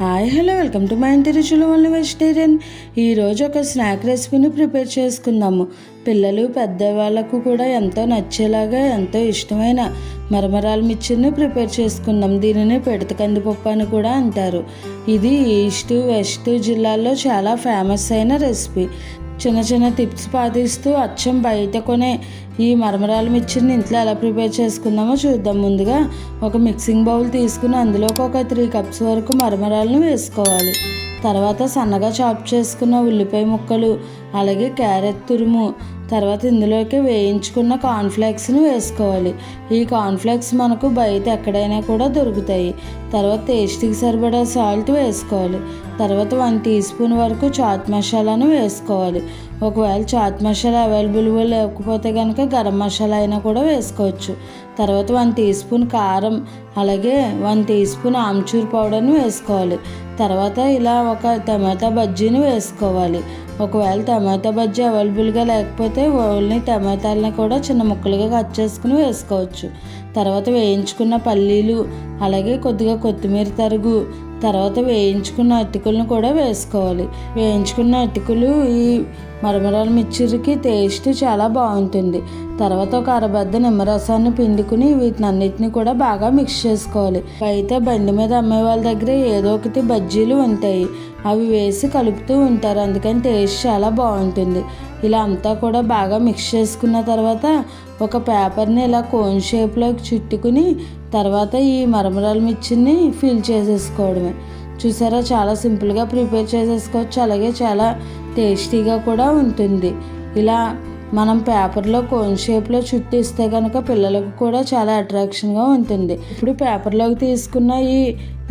Hi hello welcome to my ఇంటి రుచులు only vegetarian. ఈరోజు ఒక స్నాక్ రెసిపీని ప్రిపేర్ చేసుకుందాము. పిల్లలు పెద్దవాళ్ళకు కూడా ఎంతో నచ్చేలాగా ఎంతో ఇష్టమైన మరమరాల మిర్చిని ప్రిపేర్ చేసుకుందాం. దీనిని పెడత కందిపప్పు అని కూడా అంటారు. ఇది ఈస్ట్ వెస్ట్ జిల్లాల్లో చాలా ఫేమస్ అయిన రెసిపీ. చిన్న చిన్న టిప్స్ పాటిస్తూ అచ్చం బయట కొనే ఈ మరమరాల మిర్చిని ఇంట్లో ఎలా ప్రిపేర్ చేసుకుందామో చూద్దాం. ముందుగా ఒక మిక్సింగ్ బౌల్ తీసుకుని అందులోకి ఒక 3 కప్స్ వరకు మరమరాలను వేసుకోవాలి. తర్వాత సన్నగా చాప్ చేసుకున్న ఉల్లిపాయ ముక్కలు, అలాగే క్యారెట్ తురుము, తర్వాత ఇందులోకి వేయించుకున్న కార్న్ఫ్లేక్స్ని వేసుకోవాలి. ఈ కార్న్ఫ్లేక్స్ మనకు బయట ఎక్కడైనా కూడా దొరుకుతాయి. తర్వాత టేస్ట్కి సరిపడా సాల్ట్ వేసుకోవాలి. తర్వాత 1 టీ స్పూన్ వరకు చాట్ మసాలాను వేసుకోవాలి. ఒకవేళ చాట్ మసాలా అవైలబుల్ లేకపోతే కనుక గరం మసాలా అయినా కూడా వేసుకోవచ్చు. తర్వాత 1 టీ స్పూన్ కారం, అలాగే 1 టీ స్పూన్ ఆమ్చూర్ పౌడర్ని వేసుకోవాలి. తర్వాత ఇలా ఒక టమాటా బజ్జీని వేసుకోవాలి. ఒకవేళ టమాటా బజ్జీ అవైలబుల్గా లేకపోతే ఓన్లీ టమాటాలని కూడా చిన్న ముక్కలుగా కట్ చేసుకుని వేసుకోవచ్చు. తర్వాత వేయించుకున్న పల్లీలు, అలాగే కొద్దిగా కొత్తిమీర తరుగు, తర్వాత వేయించుకున్న అటుకులను కూడా వేసుకోవాలి. వేయించుకున్న అటుకులు ఈ మరమరాల మిర్చికి టేస్ట్ చాలా బాగుంటుంది. తర్వాత ఒక అరబద్ద నిమ్మరసాన్ని పిండుకుని వీటిని అన్నిటిని కూడా బాగా మిక్స్ చేసుకోవాలి. అయితే బండి మీద అమ్మే వాళ్ళ దగ్గర ఏదో ఒకటి బజ్జీలు ఉంటాయి, అవి వేసి కలుపుతూ ఉంటారు, అందుకని టేస్ట్ చాలా బాగుంటుంది. ఇలా అంతా కూడా బాగా మిక్స్ చేసుకున్న తర్వాత ఒక పేపర్ని ఇలా కోన్ షేప్లోకి చుట్టుకుని తర్వాత ఈ మరమరాల మిర్చిని ఫిల్ చేసేసుకోవడమే. చూసారా, చాలా సింపుల్గా ప్రిపేర్ చేసేసుకోవచ్చు, అలాగే చాలా టేస్టీగా కూడా ఉంటుంది. ఇలా మనం పేపర్లో కోన్ షేప్లో చుట్టిస్తే కనుక పిల్లలకు కూడా చాలా అట్రాక్షన్గా ఉంటుంది. ఇప్పుడు పేపర్లోకి తీసుకున్న ఈ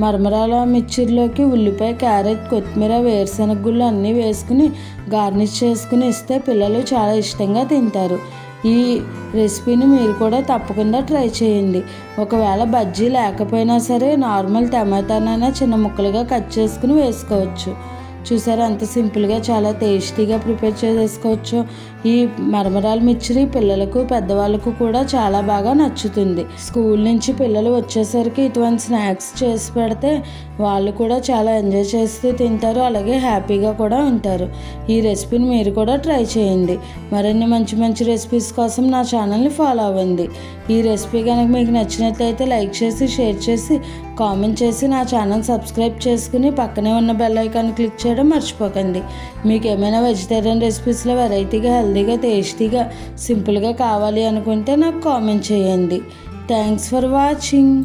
మరమరాల మిర్చిలోకి ఉల్లిపాయ, క్యారెట్, కొత్తిమీర, వేరుశనగ గుళ్ళు అన్నీ వేసుకుని గార్నిష్ చేసుకుని ఇస్తే పిల్లలు చాలా ఇష్టంగా తింటారు. ఈ రెసిపీని మీరు కూడా తప్పకుండా ట్రై చేయండి. ఒకవేళ బజ్జీ లేకపోయినా సరే నార్మల్ టమాటానైనా చిన్న ముక్కలుగా కట్ చేసుకుని వేసుకోవచ్చు. చూసారా, అంత సింపుల్గా చాలా టేస్టీగా ప్రిపేర్ చేసేసుకోవచ్చు. ఈ మరమరాల మిర్చి పిల్లలకు పెద్దవాళ్ళకు కూడా చాలా బాగా నచ్చుతుంది. స్కూల్ నుంచి పిల్లలు వచ్చేసరికి ఇటువంటి స్నాక్స్ చేసి పెడితే వాళ్ళు కూడా చాలా ఎంజాయ్ చేస్తూ తింటారు, అలాగే హ్యాపీగా కూడా ఉంటారు. ఈ రెసిపీని మీరు కూడా ట్రై చేయండి. మరిన్ని మంచి మంచి రెసిపీస్ కోసం నా ఛానల్ని ఫాలో అవ్వండి. ఈ రెసిపీ కనుక మీకు నచ్చినట్లయితే లైక్ చేసి, షేర్ చేసి, కామెంట్ చేసి నా ఛానల్ సబ్స్క్రైబ్ చేసుకుని పక్కనే ఉన్న బెల్ ఐకాన్ క్లిక్ చేయడం మర్చిపోకండి. మీకు ఏమైనా వెజిటేరియన్ రెసిపీస్లో వెరైటీగా, హెల్తీగా, టేస్టీగా, సింపుల్గా కావాలి అనుకుంటే నాకు కామెంట్ చేయండి. Thanks for watching.